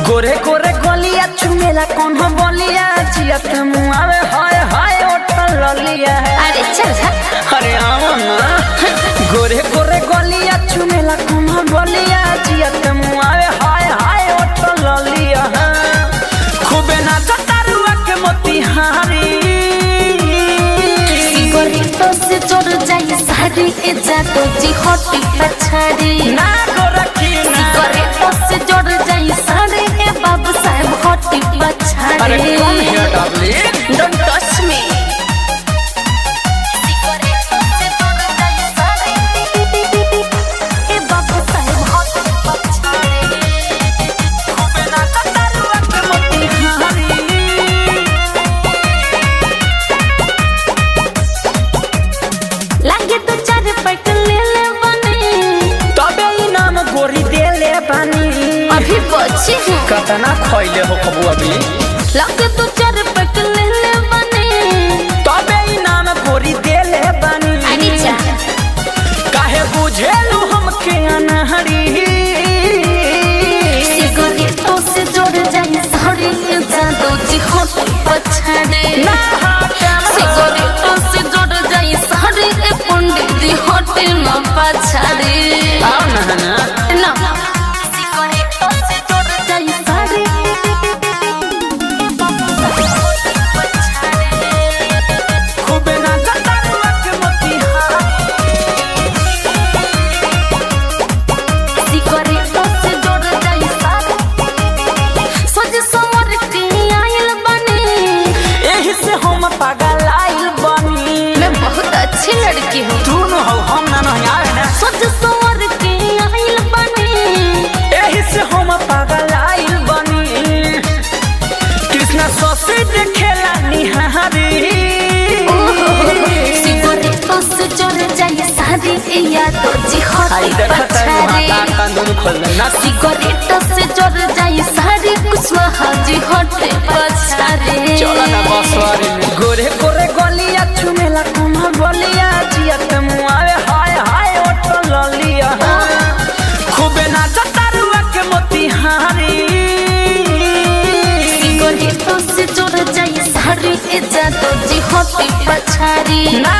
गोरे गोरे गोलिया चुमेला कौन हो बोलिया जिया के मुआवे हाय हाय होटल ललिया है। अरे चल अरे आओ ना। गोरे गोरे गोलिया चुमेला कौन हो बोलिया जिया के मुआवे हाय हाय होटल ललिया है। खूबे नाचा तारुआ के मोतिहारी सिगरेटो से जोड़ जाए सारी इज्जत जी होती पछाड़ी ना गोरखी सिगरेटो से जोड़ जाए सारी ए बाबू साहब होती पछाड़ी। अरे कौन है डार्लिंग डोंट टच मी। सिगरेटो से जोड़ जाए सारी ए बाबू साहब होती पछाड़ी। खूबे नाचा तारुआ के मोतिहारी लागे तो चार पैक ले ले बने तबे इनाम गोरी दे ले बानी। अभी बची हूँ कतना खइले हो खबू अभी लागे तो चार पैक ले ले बने तबे इनाम गोरी दे ले बानी। अरे जा काहे बुझेलू हमके अनहरी सिगरेटो से जोड़ जाए सारी जादू जी होती पछाड़े ना हाथ सिगरेटो से जोड़ जाए सारी ए पंडित जी होती न पछाड़े आओ ना ना ना सिगरेटो से जोड़ जाए सारी खूबे नाचा तारुआ के मोतिहारी सिगरेटो से जोड़ जाए सारी सज समर के आयल बने एही से हम पागल आइल बनी। मैं बहुत अच्छी लड़की हूँ तू न हो हम ना नहीं आए ना सज समर के आयल बने एही से हम पागल आइल बनी। कृष्णा ससी देखेला निहारी सिगरेटो से जोड़ जाए सारी याद जी आई होती देखा तेरी पछाड़े माता कानून खोल ना सिगरेटो से जोड़ जाए सारी कुशवाहा जी होती पछाड़े चला ना बसवारी में गोरे गोरे गोलिया चुमेला कौन बोलिया जिया के मुआवे हाय हाय होटल ललिया खूबे नाचा तारुआ के मोतिहारी सिगरेटो से जोड़ जाए सारी इज्जत जी होती पछाड़ी ना